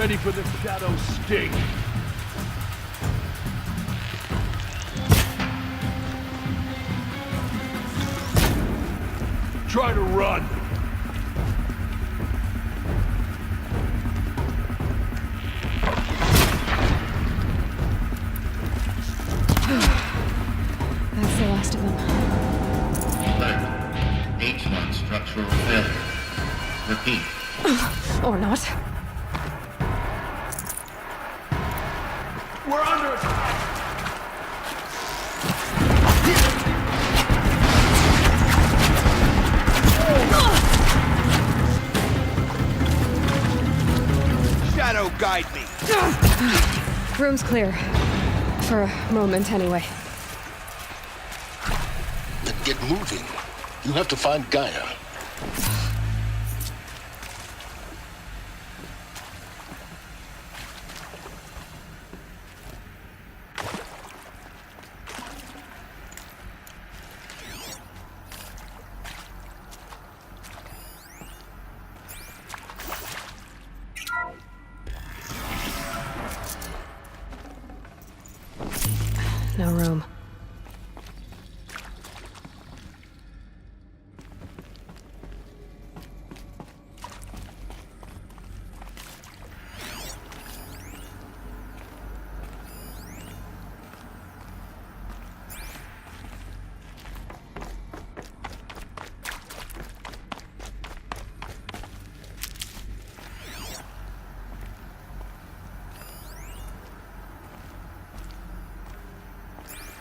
ready for the shadow sting. Try to run. That's the last of them. Alert. H1 structural failure. Repeat. Or not. We're under attack. Shadow, guide me. Room's clear. For a moment, anyway. Then get moving. You have to find Gaia. No room.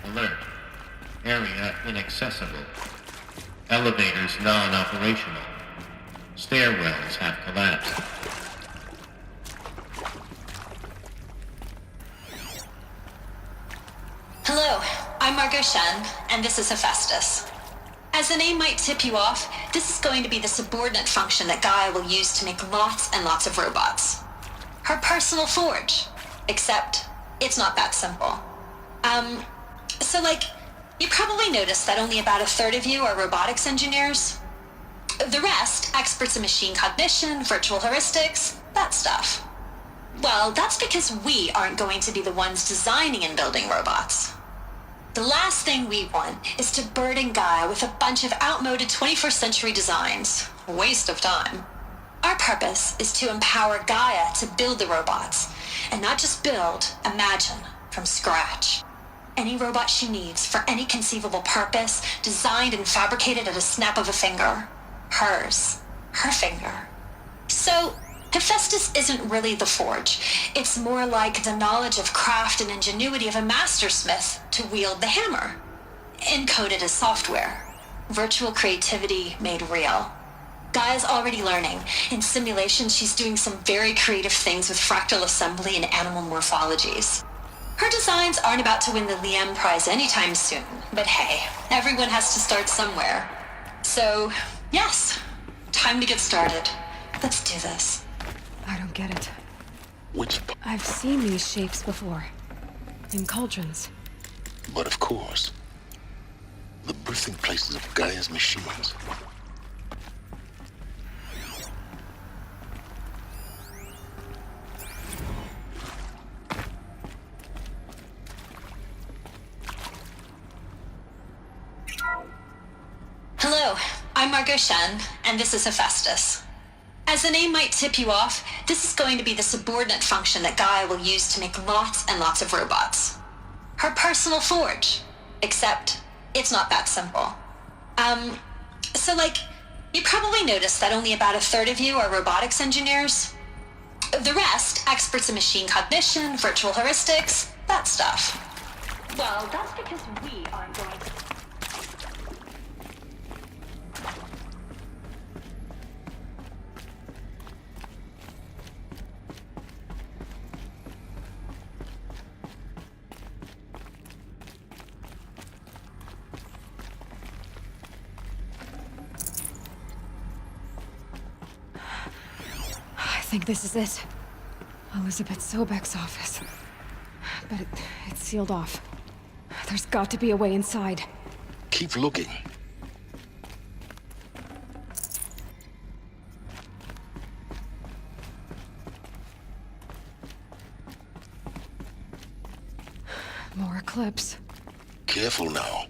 Alert. Area inaccessible. Elevators non-operational. Stairwells have collapsed. Hello, I'm Margot Shen, and this is Hephaestus. As the name might tip you off, this is going to be the subordinate function that Gaia will use to make lots and lots of robots. Her personal forge. Except, it's not that simple. You probably noticed that only about a third of you are robotics engineers. The rest, experts in machine cognition, virtual heuristics, that stuff. Well, that's because we aren't going to be the ones designing and building robots. The last thing we want is to burden Gaia with a bunch of outmoded 21st century designs. Waste of time. Our purpose is to empower Gaia to build the robots, and not just build, imagine, from scratch. Any robot she needs for any conceivable purpose, designed and fabricated at a snap of a finger. Hers. Her finger. So, Hephaestus isn't really the forge. It's more like the knowledge of craft and ingenuity of a mastersmith to wield the hammer. Encoded as software. Virtual creativity made real. Gaia's already learning. In simulation, she's doing some very creative things with fractal assembly and animal morphologies. Her designs aren't about to win the Liam Prize anytime soon, but hey, everyone has to start somewhere. So, yes, time to get started. Let's do this. I don't get it. Which I've seen these shapes before. In cauldrons. But of course, the birthing places of Gaia's machines. Hello, I'm Margot Shen, and this is Hephaestus. As the name might tip you off, this is going to be the subordinate function that Gaia will use to make lots and lots of robots. Her personal forge. Except, it's not that simple. You probably noticed that only about a third of you are robotics engineers. The rest, experts in machine cognition, virtual heuristics, that stuff. Well, that's because we aren't going to... I think this is it. Elizabeth Sobek's office. But it's sealed off. There's got to be a way inside. Keep looking. Eclipse. Careful now.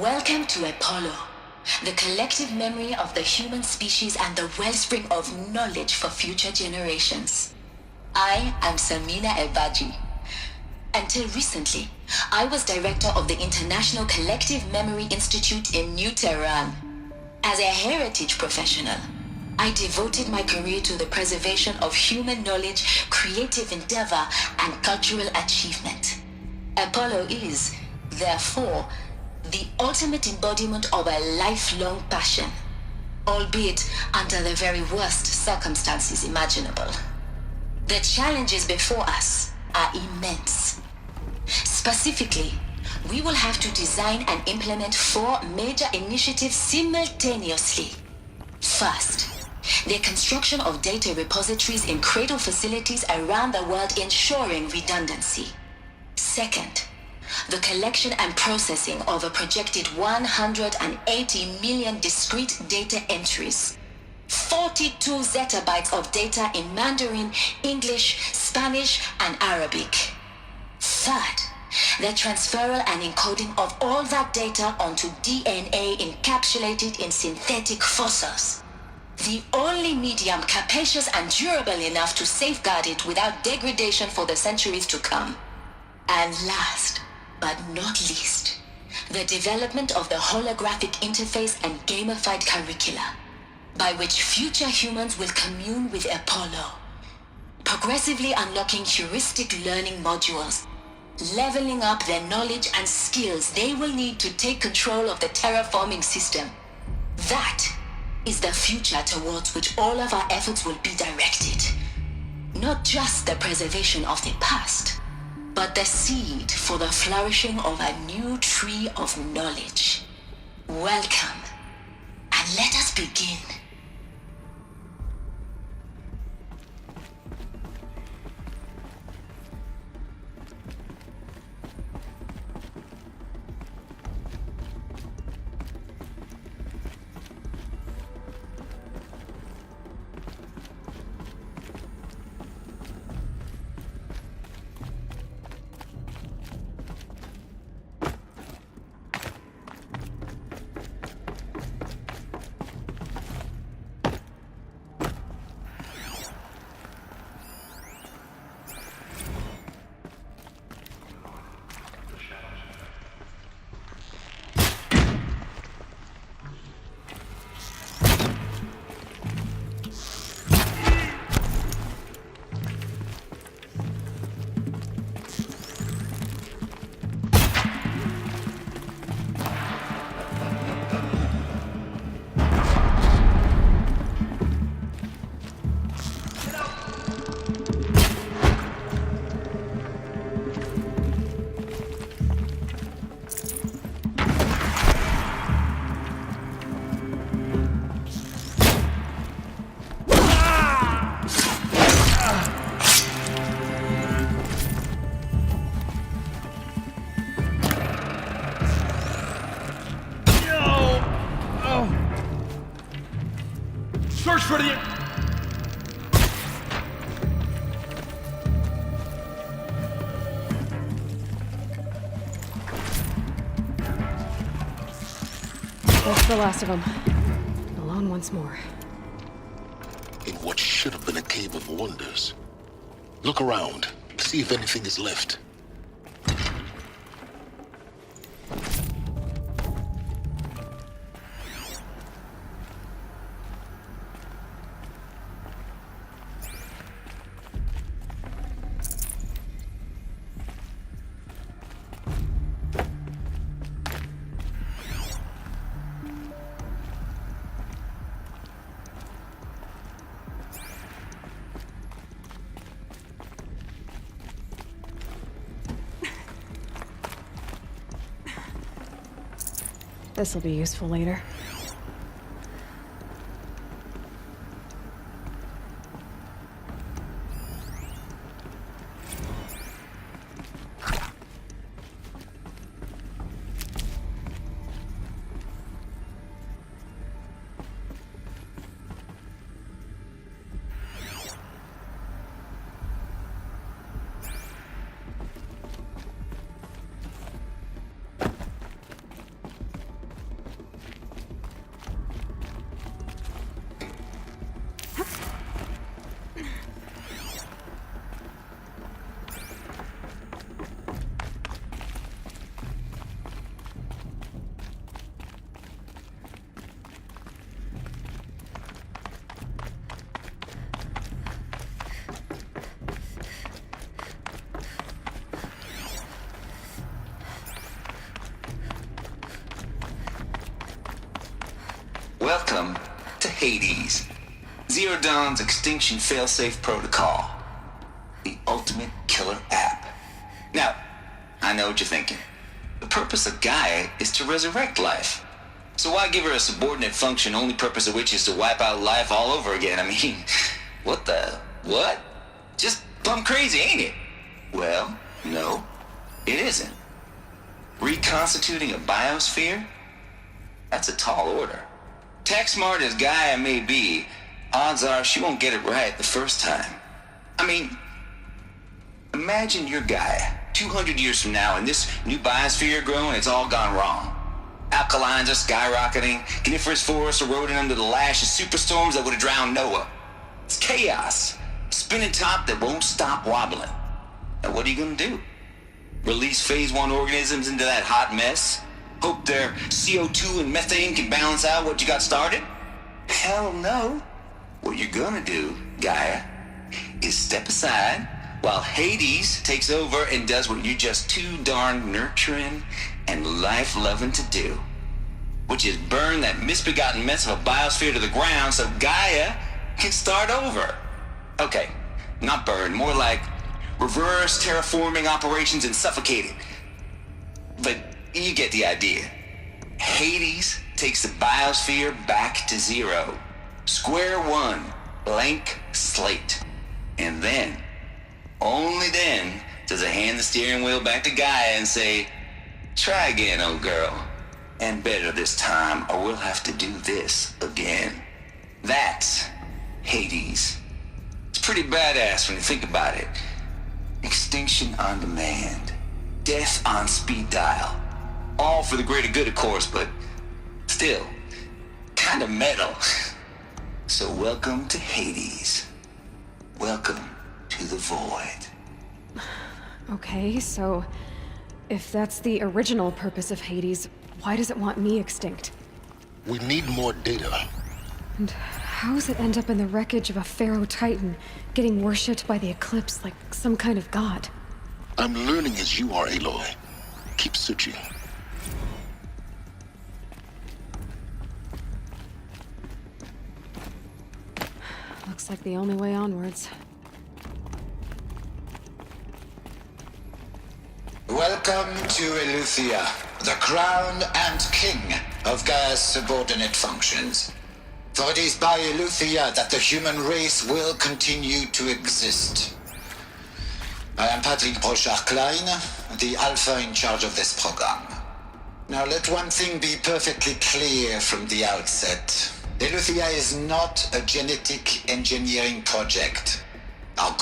Welcome to Apollo, the collective memory of the human species and the wellspring of knowledge for future generations. I am Samina Ebaji. Until recently, I was director of the International Collective Memory Institute in New Tehran. As a heritage professional, I devoted my career to the preservation of human knowledge, creative endeavor, and cultural achievement. Apollo is, therefore, the ultimate embodiment of a lifelong passion, albeit under the very worst circumstances imaginable. The challenges before us are immense. Specifically, we will have to design and implement 4 major initiatives simultaneously. First, the construction of data repositories in cradle facilities around the world ensuring redundancy. Second, the collection and processing of a projected 180 million discrete data entries, 42 zettabytes of data in Mandarin, English, Spanish, and Arabic. Third, the transferal and encoding of all that data onto DNA encapsulated in synthetic fossils. The only medium capacious and durable enough to safeguard it without degradation for the centuries to come. And last, but not least, the development of the holographic interface and gamified curricula, by which future humans will commune with Apollo, progressively unlocking heuristic learning modules, leveling up their knowledge and skills they will need to take control of the terraforming system. That is the future towards which all of our efforts will be directed. Not just the preservation of the past, but the seed for the flourishing of a new tree of knowledge. Welcome, and let us begin. Search for the... That's the last of them. Alone once more. In what should have been a cave of wonders. Look around. See if anything is left. This'll be useful later. Welcome to Hades, Zero Dawn's extinction failsafe protocol, the ultimate killer app. Now, I know what you're thinking. The purpose of Gaia is to resurrect life. So why give her a subordinate function, only purpose of which is to wipe out life all over again? I mean, what? Just plumb crazy, ain't it? Well, no, it isn't. Reconstituting a biosphere? That's a tall order. Tech smart as Gaia may be, odds are she won't get it right the first time. I mean, imagine you're Gaia, 200 years from now, and this new biosphere you're growing, it's all gone wrong. Alkalines are skyrocketing, coniferous forests eroding under the lash of superstorms that would have drowned Noah. It's chaos, spinning top that won't stop wobbling. Now what are you gonna do? Release phase 1 organisms into that hot mess? Hope their CO2 and methane can balance out what you got started? Hell no. What you're gonna do, Gaia, is step aside while Hades takes over and does what you're just too darn nurturing and life-loving to do, which is burn that misbegotten mess of a biosphere to the ground so Gaia can start over. Okay, not burn, more like reverse terraforming operations and suffocate it. But you get the idea. Hades takes the biosphere back to zero. Square one, blank slate. And then, only then, does it hand the steering wheel back to Gaia and say, try again, old girl. And better this time, or we'll have to do this again. That's Hades. It's pretty badass when you think about it. Extinction on demand. Death on speed dial. All for the greater good, of course, but still, kind of metal. So welcome to Hades. Welcome to the void. Okay, so if that's the original purpose of Hades, why does it want me extinct? We need more data. And how does it end up in the wreckage of a Pharaoh Titan, getting worshipped by the Eclipse like some kind of god? I'm learning as you are, Aloy. Keep searching. Looks like the only way onwards. Welcome to Eleuthia, the crown and king of Gaia's subordinate functions. For it is by Eleuthia that the human race will continue to exist. I am Patrick Brochard-Klein, the Alpha in charge of this program. Now let one thing be perfectly clear from the outset. Eleuthia is not a genetic engineering project. Our